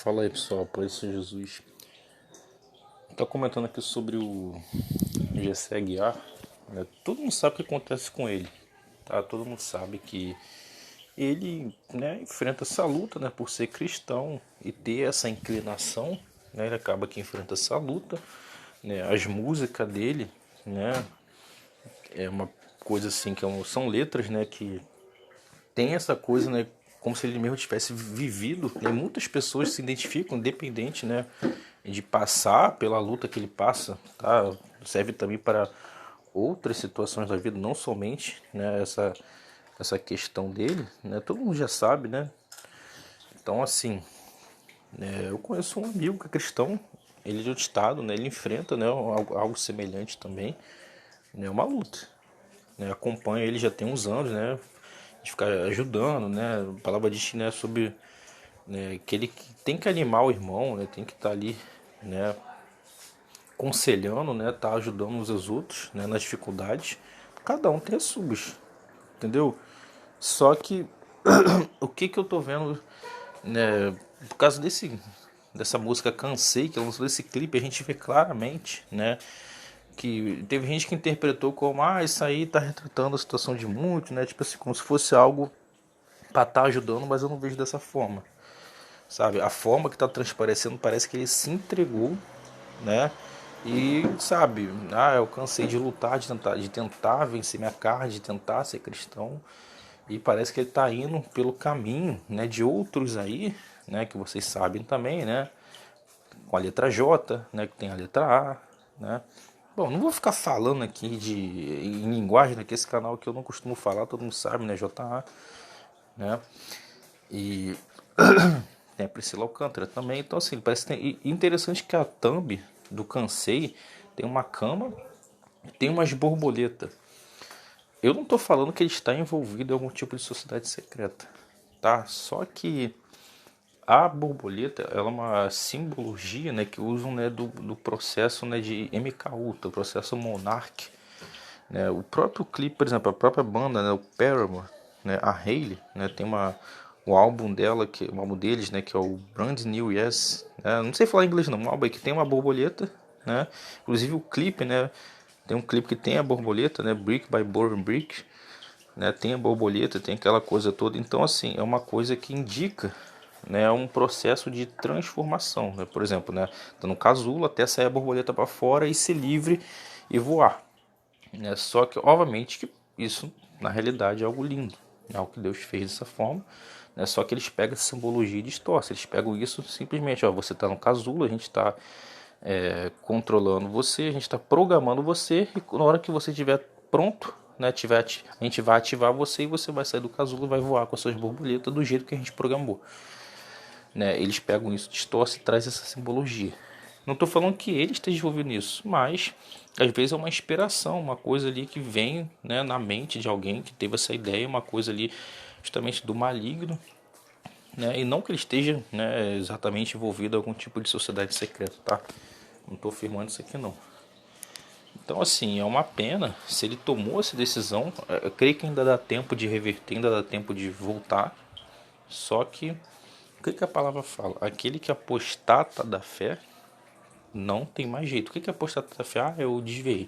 Fala aí pessoal, por isso Jesus. Tá comentando aqui sobre o Gessé Aguiar, né? Todo mundo sabe o que acontece com ele, tá? Todo mundo sabe que ele, né, enfrenta essa luta, né, por ser cristão e ter essa inclinação, né? Ele acaba que enfrenta essa luta, né? As músicas dele, né, é uma coisa assim que são letras, né, que tem essa coisa, né, como se ele mesmo tivesse vivido, né? Muitas pessoas se identificam, independente, né, de passar pela luta que ele passa, tá? Serve também para outras situações da vida, não somente, né, essa questão dele, né? Todo mundo já sabe, né? Então, assim, né, eu conheço um amigo que é cristão, ele é de outro estado, né? Ele enfrenta, né, algo semelhante também, né? Uma luta, né? Acompanha ele já tem uns anos, né? De ficar ajudando, né? A palavra diz, né, sobre, né, que ele tem que animar o irmão, né? Tem que estar ali, né, aconselhando, né, tá ajudando uns aos outros, né, nas dificuldades. Cada um tem as suas, entendeu? Só que o que eu tô vendo, né, por causa dessa música Cansei, que lançou desse clipe, a gente vê claramente, né, que teve gente que interpretou como, isso aí tá retratando a situação de muitos, né, tipo assim, como se fosse algo para estar ajudando, mas eu não vejo dessa forma, sabe? A forma que tá transparecendo parece que ele se entregou, né? E sabe, eu cansei de lutar, de tentar vencer minha carne, de tentar ser cristão. E parece que ele está indo pelo caminho, né, de outros aí, né, que vocês sabem também, né, com a letra J, né, que tem a letra A, né. Bom, não vou ficar falando aqui em linguagem, né, que esse canal que eu não costumo falar, todo mundo sabe, né, JA, né. E tem a Priscila Alcântara também. Então, assim, parece que tem. E interessante que a thumb do Cansei tem uma cama, tem umas borboletas. Eu não tô falando que ele está envolvido em algum tipo de sociedade secreta, tá? Só que a borboleta, ela é uma simbologia, né, que usam, né, do processo, né, de MK Ultra, o processo Monarch, né? O próprio clipe, por exemplo, a própria banda, né, o Paramore, né, a Hayley, né, tem o álbum dela, o álbum deles, né, que é o Brand New Yes, né, não sei falar inglês não, um álbum aí que tem uma borboleta, né, inclusive o clipe, né, tem um clipe que tem a borboleta, né, Brick by Brick, né, tem a borboleta, tem aquela coisa toda, então assim, é uma coisa que indica, né, um processo de transformação, né, por exemplo, né, tá no casulo até sair a borboleta para fora e ser livre e voar, né? Só que, obviamente, que isso na realidade é algo lindo, é algo que Deus fez dessa forma, né? Só que eles pegam essa simbologia e distorcem. Eles pegam isso simplesmente, você está no casulo, a gente está controlando você, a gente está programando você, e na hora que você estiver pronto, né, a gente vai ativar você e você vai sair do casulo e vai voar com as suas borboletas do jeito que a gente programou, né? Eles pegam isso, distorcem e trazem essa simbologia. Não estou falando que ele esteja envolvido nisso, mas às vezes é uma inspiração, uma coisa ali que vem, né, na mente de alguém que teve essa ideia, uma coisa ali justamente do maligno, né? E não que ele esteja, né, exatamente envolvido em algum tipo de sociedade secreta, tá? Não estou afirmando isso aqui não. Então, assim, é uma pena. Se ele tomou essa decisão, eu creio que ainda dá tempo de reverter, ainda dá tempo de voltar. Só que, o que a palavra fala? Aquele que apostata da fé não tem mais jeito. O que é apostatar da fé? Eu desviei.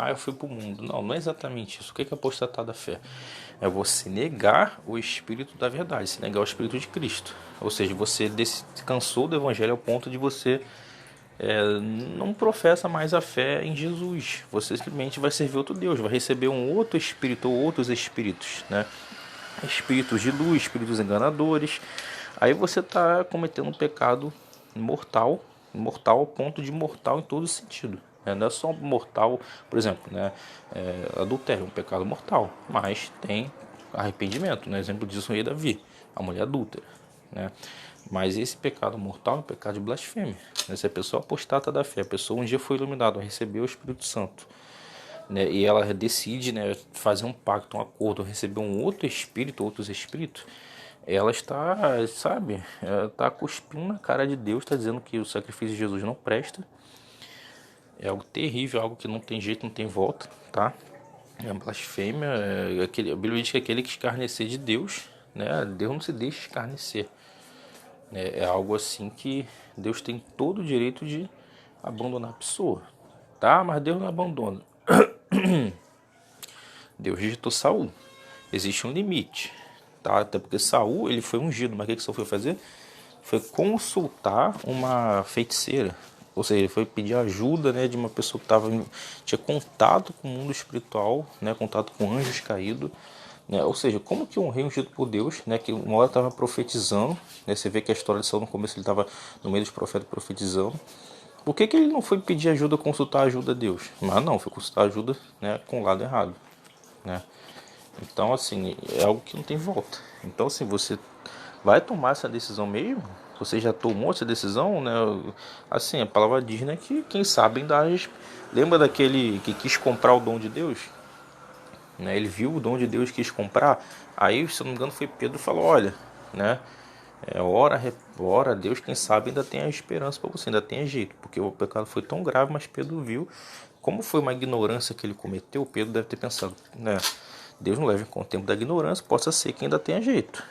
Eu fui pro mundo. Não, não é exatamente isso. O que é apostatar da fé? É você negar o Espírito da verdade, se negar o Espírito de Cristo. Ou seja, você cansou do Evangelho ao ponto de você não professa mais a fé em Jesus. Você simplesmente vai servir outro Deus, vai receber um outro Espírito ou outros Espíritos, né? Espíritos de luz, espíritos enganadores. Aí você está cometendo um pecado mortal, mortal ao ponto de mortal em todo sentido. Não é só mortal, por exemplo, né? Adultério é um pecado mortal, mas tem arrependimento, né? Exemplo disso o rei Davi, a mulher adúltera, né? Mas esse pecado mortal é um pecado de blasfêmia, né? Se a pessoa apostata da fé, a pessoa um dia foi iluminada, recebeu o Espírito Santo, né, e ela decide, né, fazer um pacto, um acordo, receber um outro espírito, outros espíritos, ela está, sabe, ela está cuspindo na cara de Deus, está dizendo que o sacrifício de Jesus não presta, é algo terrível, algo que não tem jeito, não tem volta, tá? É uma blasfêmia, a Bíblia diz que aquele que escarnecer de Deus, né, Deus não se deixa escarnecer, É algo assim que Deus tem todo o direito de abandonar a pessoa, tá? Mas Deus não abandona. Deus rejeitou Saul. Existe um limite, tá? Até porque Saul, ele foi ungido, mas o que Saul foi fazer? Foi consultar uma feiticeira. Ou seja, ele foi pedir ajuda, né, de uma pessoa que tinha contato com o mundo espiritual, né, contato com anjos caídos. Né? Ou seja, como que um rei ungido por Deus, né, que uma hora estava profetizando, né, você vê que a história de Saul no começo ele estava no meio dos profetas profetizando. Por que ele não foi pedir ajuda, consultar ajuda a Deus? Mas não, foi consultar ajuda, né, com o lado errado. Né? Então, assim, é algo que não tem volta. Então, assim, você vai tomar essa decisão mesmo? Você já tomou essa decisão, né? Assim, a palavra diz, né, que quem sabe ainda age. Lembra daquele que quis comprar o dom de Deus? Né? Ele viu o dom de Deus, quis comprar. Aí, se eu não me engano, foi Pedro e falou: olha, né? Ora a Deus, quem sabe ainda tem a esperança para você, ainda tem jeito, porque o pecado foi tão grave, mas Pedro viu, como foi uma ignorância que ele cometeu, Pedro deve ter pensado, né? Deus não leva em conta o tempo da ignorância, possa ser que ainda tenha jeito,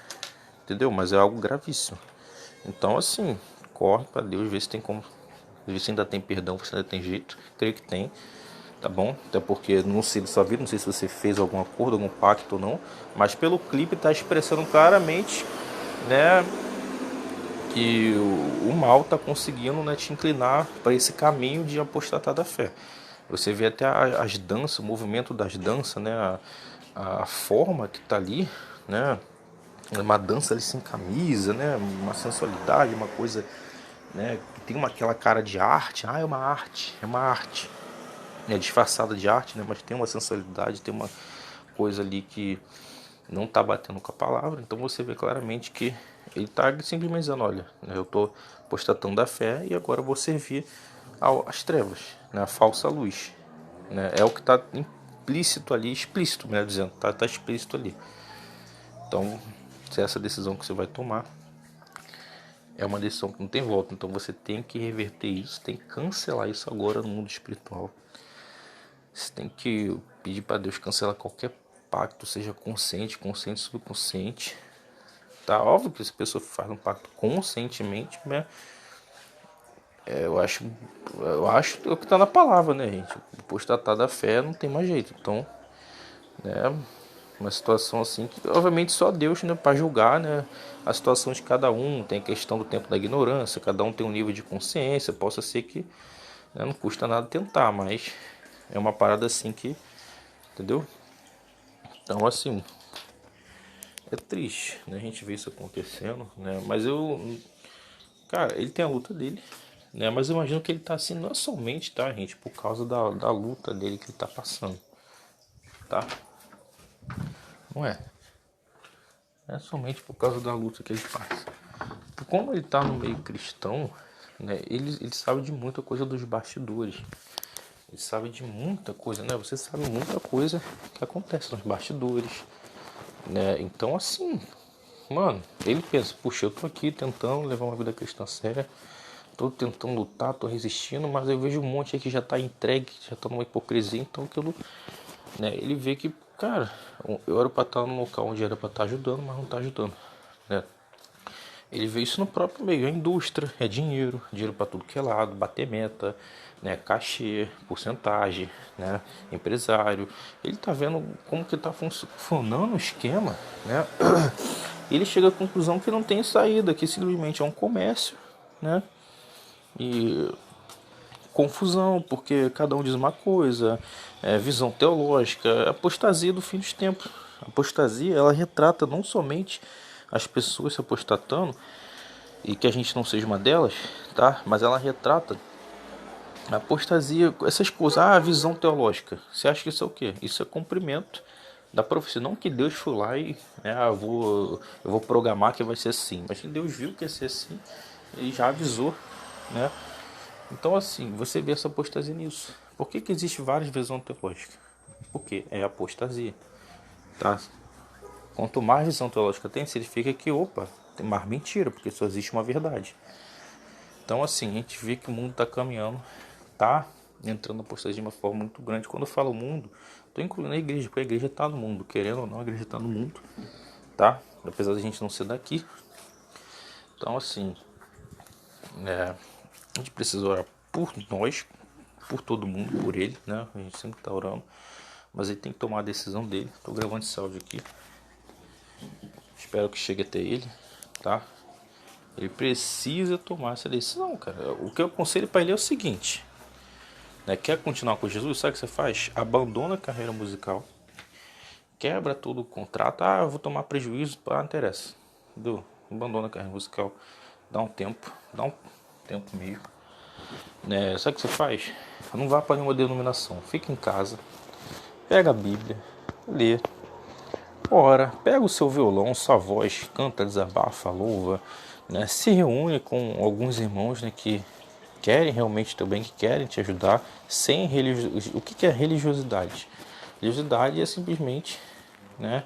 entendeu? Mas é algo gravíssimo. Então, assim, corre para Deus, vê se tem como, vê se ainda tem perdão, se ainda tem jeito, creio que tem, tá bom? Até porque não sei da sua vida, não sei se você fez algum acordo, algum pacto ou não, mas pelo clipe está expressando claramente, né, que o mal está conseguindo, né, te inclinar para esse caminho de apostatar da fé. Você vê até as danças, o movimento das danças, né, a forma que está ali, né, uma dança ali sem camisa, né, uma sensualidade, uma coisa, né, que tem aquela cara de arte. Ah, é uma arte, é disfarçada de arte, né, mas tem uma sensualidade, tem uma coisa ali que não está batendo com a palavra. Então você vê claramente que ele está simplesmente dizendo: olha, eu estou apostatando da fé e agora vou servir às trevas, né, a falsa luz. Né, é o que está implícito ali, explícito, melhor dizendo, tá explícito ali. Então, se essa decisão que você vai tomar é uma decisão que não tem volta, então você tem que reverter isso, tem que cancelar isso agora no mundo espiritual. Você tem que pedir para Deus cancelar qualquer pacto, seja consciente, subconsciente. Tá óbvio que se a pessoa faz um pacto conscientemente, né? Eu acho que é o que está na palavra, né, gente? Depois de tratar da fé, não tem mais jeito. Então, né, uma situação assim que, obviamente, só Deus, né, para julgar, né, a situação de cada um. Tem a questão do tempo da ignorância, cada um tem um nível de consciência. Possa ser que, né, não custa nada tentar, mas é uma parada assim que, entendeu? Então, assim, é triste, né, a gente vê isso acontecendo, né, mas cara, ele tem a luta dele, né, mas eu imagino que ele tá assim, não é somente, tá, gente, por causa da luta dele que ele tá passando, tá? Não é. Não é somente por causa da luta que ele passa. Como ele tá no meio cristão, né, ele sabe de muita coisa dos bastidores. Ele sabe de muita coisa, né? Você sabe muita coisa que acontece nos bastidores, né? Então, assim, mano, ele pensa: puxa, eu tô aqui tentando levar uma vida cristã séria, tô tentando lutar, tô resistindo, mas eu vejo um monte aí que já tá entregue, já tá numa hipocrisia, então aquilo, né? Ele vê que, cara, eu era pra estar no local onde era pra estar ajudando, mas não tá ajudando, né? Ele vê isso no próprio meio, a indústria, é dinheiro, dinheiro para tudo que é lado, bater meta, né, cachê, porcentagem, né, empresário. Ele tá vendo como que tá funcionando o esquema, né? Ele chega à conclusão que não tem saída, que simplesmente é um comércio, né? E confusão, porque cada um diz uma coisa, visão teológica, apostasia do fim dos tempos. A apostasia, ela retrata não somente as pessoas se apostatando, e que a gente não seja uma delas, tá? Mas ela retrata a apostasia, essas coisas, a visão teológica. Você acha que isso é o quê? Isso é cumprimento da profecia. Não que Deus foi lá e, né, eu vou programar que vai ser assim. Mas que Deus viu que ia ser assim e já avisou, né? Então, assim, você vê essa apostasia nisso. Por que existe várias visões teológicas? Porque é apostasia, tá? Quanto mais visão teológica tem, significa que, opa, tem mais mentira, porque só existe uma verdade. Então, assim, a gente vê que o mundo está caminhando, tá entrando na apostasia de uma forma muito grande. Quando eu falo mundo, estou incluindo a igreja, porque a igreja está no mundo, querendo ou não, a igreja está no mundo, tá? Apesar da gente não ser daqui, Então, assim, a gente precisa orar por nós, por todo mundo, por ele, né? A gente sempre tá orando, mas ele tem que tomar a decisão dele. Tô gravando esse áudio aqui, espero que chegue até ele, tá? Ele precisa tomar essa decisão, cara. O que eu aconselho para ele é o seguinte, né? Quer continuar com Jesus? Sabe o que você faz? Abandona a carreira musical, quebra todo o contrato. Ah, eu vou tomar prejuízo, não interessa. Abandona a carreira musical, dá um tempo mesmo, né? Sabe o que você faz? Não vá para nenhuma denominação, fica em casa, pega a Bíblia, lê, ora, pega o seu violão, sua voz, canta, desabafa, louva, né? Se reúne com alguns irmãos, né, que querem realmente teu bem, que querem te ajudar, sem religiosidade. O que é religiosidade? Religiosidade é simplesmente, né,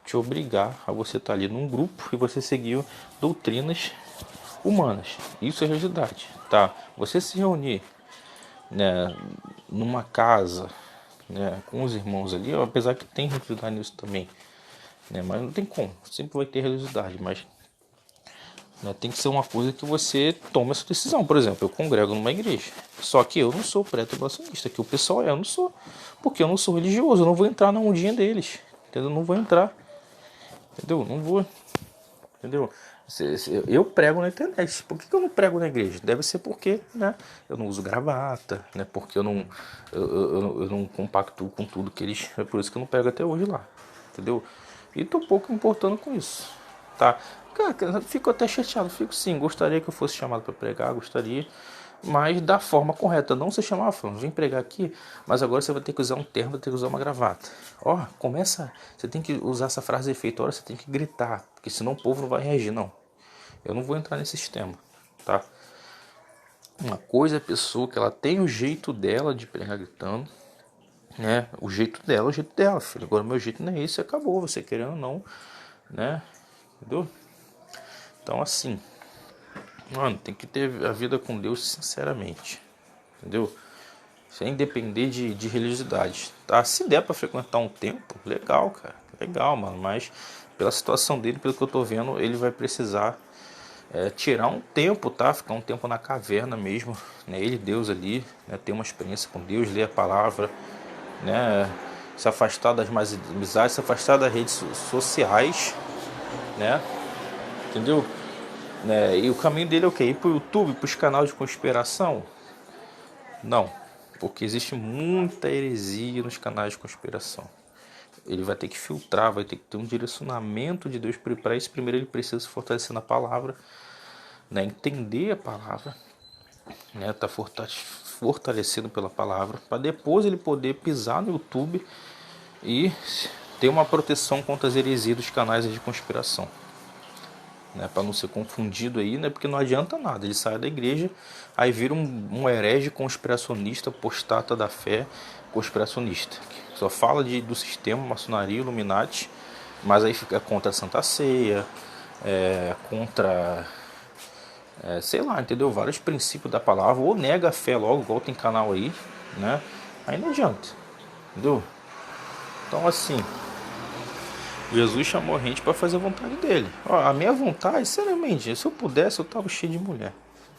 te obrigar a você estar ali num grupo e você seguir doutrinas humanas. Isso é religiosidade, tá? Você se reunir, né, numa casa, né, com os irmãos ali, apesar que tem religiosidade nisso também, né, mas não tem como, sempre vai ter religiosidade, mas, né, tem que ser uma coisa que você toma essa decisão. Por exemplo, eu congrego numa igreja, só que eu não sou pré-tribulacionista, que o pessoal eu não sou, porque eu não sou religioso, eu não vou entrar na ondinha deles, entendeu? Não vou entrar, entendeu? Não vou, entendeu? Eu prego na internet. Por que eu não prego na igreja? Deve ser porque, né, eu não uso gravata, né, porque eu não compactuo com tudo que eles... É por isso que eu não prego até hoje lá, entendeu? E tô pouco me importando com isso, tá? Cara, eu fico até chateado, fico sim, gostaria que eu fosse chamado para pregar, gostaria, mas da forma correta, não se chamar, falando, vem pregar aqui, mas agora você vai ter que usar um terno, vai ter que usar uma gravata. Ó, começa, você tem que usar essa frase de efeito, você tem que gritar, porque senão o povo não vai reagir, não. Eu não vou entrar nesse sistema, tá? Uma coisa é a pessoa que ela tem o jeito dela de pregar gritando, né? O jeito dela, filho. Agora o meu jeito não é esse, acabou, você querendo ou não, né? Entendeu? Então assim, mano, tem que ter a vida com Deus sinceramente, entendeu? Sem depender de religiosidade, tá? Se der pra frequentar um tempo, legal, cara, legal, mano, mas pela situação dele, pelo que eu tô vendo, ele vai precisar tirar um tempo, tá? Ficar um tempo na caverna mesmo, né? Ele, Deus ali, né? Ter uma experiência com Deus, ler a palavra, né? Se afastar das mais amizades, se afastar das redes sociais, né? Entendeu? Né? E o caminho dele é o quê? Ir pro YouTube, pros canais de conspiração? Não, porque existe muita heresia nos canais de conspiração. Ele vai ter que filtrar, vai ter que ter um direcionamento de Deus. Para isso, primeiro ele precisa se fortalecer na palavra, né? Entender a palavra, né? Tá fortalecido pela palavra, para depois ele poder pisar no YouTube e ter uma proteção contra as heresias dos canais de conspiração, né? Para não ser confundido aí, né? Porque não adianta nada, ele sai da igreja, aí vira um herege conspiracionista, apostata da fé, conspiracionista, que só fala do sistema, maçonaria, Illuminati, mas aí fica contra a Santa Ceia, contra... sei lá, entendeu? Vários princípios da palavra, ou nega a fé logo, igual tem canal aí, né? Aí não adianta, entendeu? Então assim, Jesus chamou a gente para fazer a vontade dele. Ó, a minha vontade, sinceramente, se eu pudesse, eu tava cheio de mulher,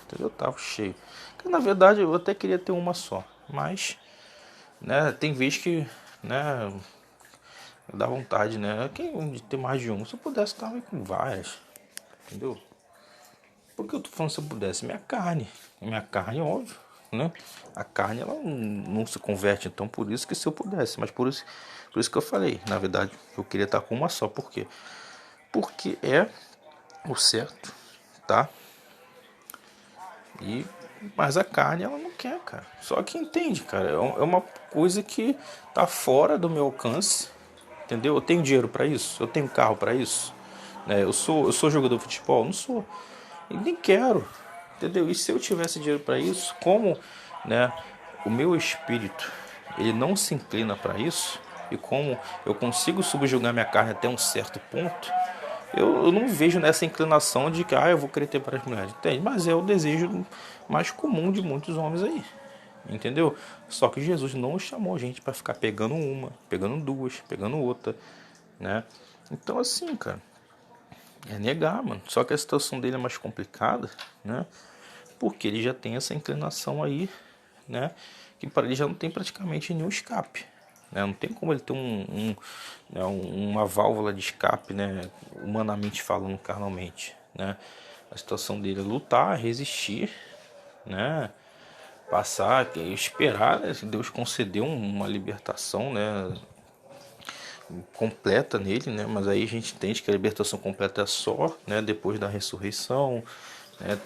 entendeu? Eu tava cheio. Porque, na verdade, eu até queria ter uma só, mas, né, tem vezes que, né, dá vontade, né? Quem de ter mais de uma? Se eu pudesse, eu tava com várias, entendeu? Por que eu tô falando se eu pudesse? Minha carne, óbvio, né? A carne, ela não se converte, então por isso que se eu pudesse, mas por isso que eu falei, na verdade, eu queria estar com uma só, por quê? Porque é o certo, tá? Mas a carne, ela não quer, cara. Só que entende, cara, é uma coisa que tá fora do meu alcance, entendeu? Eu tenho dinheiro para isso, eu tenho carro para isso, né? Eu sou jogador de futebol? Não sou. E nem quero, entendeu? E se eu tivesse dinheiro para isso, como, né, o meu espírito ele não se inclina para isso, e como eu consigo subjugar minha carne até um certo ponto, eu não vejo nessa inclinação de que eu vou querer ter várias mulheres, entende? Mas é o desejo mais comum de muitos homens aí, entendeu? Só que Jesus não chamou a gente para ficar pegando uma, pegando duas, pegando outra, né? Então assim, cara, É negar, mano. Só que a situação dele é mais complicada, né? Porque ele já tem essa inclinação aí, né? Que para ele já não tem praticamente nenhum escape, né? Não tem como ele ter né, uma válvula de escape, né? Humanamente falando, carnalmente, né? A situação dele é lutar, resistir, né? Passar, esperar, né? Se Deus conceder uma libertação, né? Completa nele, né? Mas aí a gente entende que a libertação completa é só, né? Depois da ressurreição, né?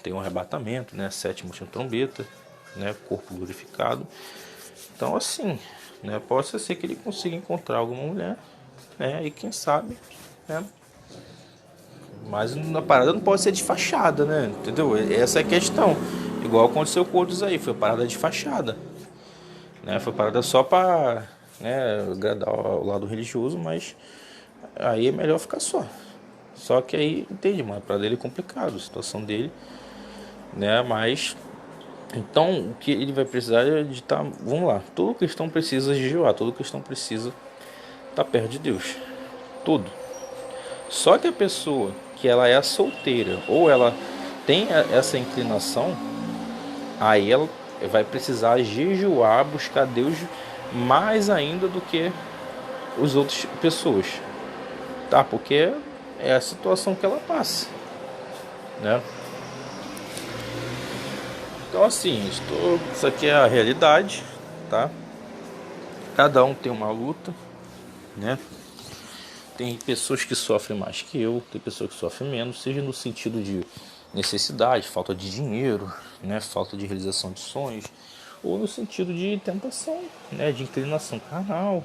Tem um arrebatamento, né? Sétima última trombeta, né? Corpo glorificado. Então assim, né? Pode ser que ele consiga encontrar alguma mulher, né? E quem sabe, né? Mas a parada não pode ser de fachada, né? Entendeu? Essa é a questão. Igual aconteceu com outros aí, foi parada de fachada, né? Foi parada só para, né, agradar o lado religioso, mas aí é melhor ficar só. Só que aí, entende, mano, para dele é complicado, a situação dele, né? Mas então o que ele vai precisar é de estar, vamos lá, todo cristão precisa jejuar, todo cristão precisa estar perto de Deus. Tudo. Só que a pessoa que ela é solteira ou ela tem essa inclinação, aí ela vai precisar jejuar, buscar Deus mais ainda do que as outras pessoas, tá? Porque é a situação que ela passa, né? Então assim, isso aqui é a realidade, tá? Cada um tem uma luta, né? Tem pessoas que sofrem mais que eu, tem pessoas que sofrem menos, seja no sentido de necessidade, falta de dinheiro, né? Falta de realização de sonhos, ou no sentido de tentação, né? De inclinação carnal,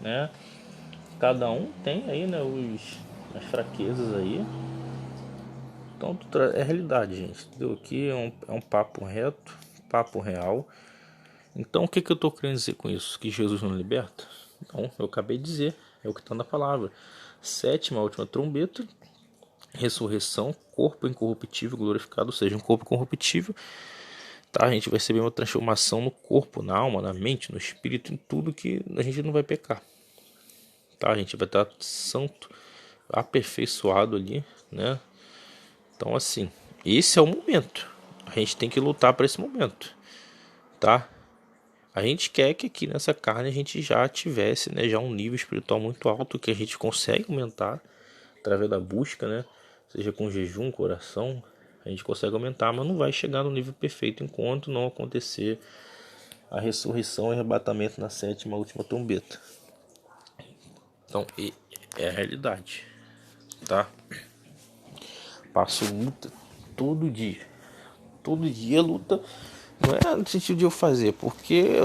né? Cada um tem aí, né? As fraquezas aí. Então é realidade, gente. Entendeu? Aqui é um papo reto, papo real. Então o que eu estou querendo dizer com isso? Que Jesus não liberta? Então, eu acabei de dizer, é o que está na palavra. Sétima, última trombeta, ressurreição, corpo incorruptível, glorificado, ou seja, um corpo corruptível. Tá? A gente vai receber uma transformação no corpo, na alma, na mente, no espírito, em tudo que a gente não vai pecar. Tá? A gente vai estar santo, aperfeiçoado ali, né? Então, assim, esse é o momento. A gente tem que lutar para esse momento, tá? A gente quer que aqui nessa carne a gente já tivesse, né, já um nível espiritual muito alto que a gente consegue aumentar através da busca, né? Seja com jejum, coração, a gente consegue aumentar, mas não vai chegar no nível perfeito enquanto não acontecer a ressurreição e arrebatamento na sétima última trombeta. Então, é a realidade, tá? Passo luta todo dia. Todo dia luta. Não é no sentido de eu fazer, porque,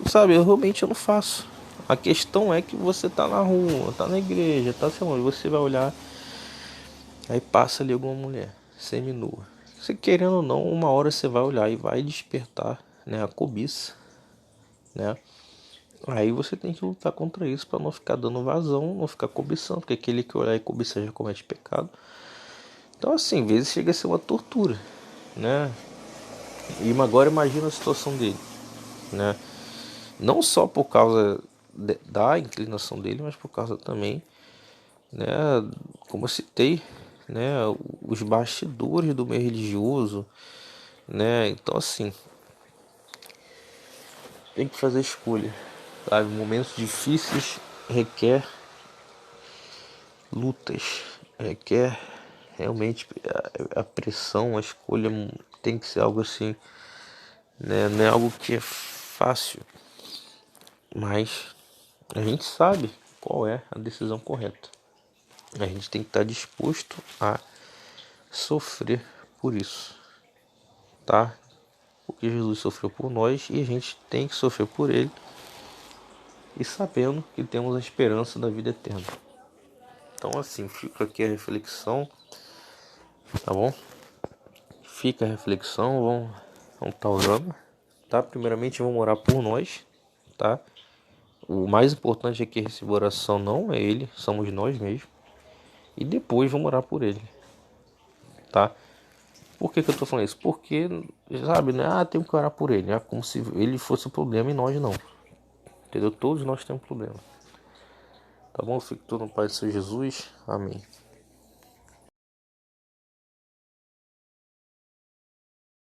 sabe, eu realmente não faço. A questão é que você tá na rua, tá na igreja, tá sei onde, você vai olhar, aí passa ali alguma mulher, seminua. Você querendo ou não, uma hora você vai olhar e vai despertar, né, a cobiça, né? Aí você tem que lutar contra isso para não ficar dando vazão, não ficar cobiçando, porque aquele que olhar e cobiçar já comete pecado. Então assim, às vezes chega a ser uma tortura, né? E agora imagina a situação dele, né? Não só por causa da inclinação dele, mas por causa também, né, como eu citei, né, os bastidores do meio religioso, né? Então assim, tem que fazer escolha, sabe? Momentos difíceis requer lutas, requer realmente a pressão, a escolha tem que ser algo assim, né? Não é algo que é fácil, mas a gente sabe qual é a decisão correta. A gente tem que estar disposto a sofrer por isso, tá? Porque Jesus sofreu por nós e a gente tem que sofrer por ele, e sabendo que temos a esperança da vida eterna. Então assim, fica aqui a reflexão, tá bom? Fica a reflexão, vamos estar orando, tá? Primeiramente vamos orar por nós, tá? O mais importante é que essa oração não é ele, somos nós mesmos. E depois vamos orar por ele, tá? Por que eu tô falando isso? Porque, sabe, né? Tem que orar por ele, né? Como se ele fosse o problema e nós não. Entendeu? Todos nós temos problema. Tá bom? Fico todo no Pai do Senhor Jesus. Amém.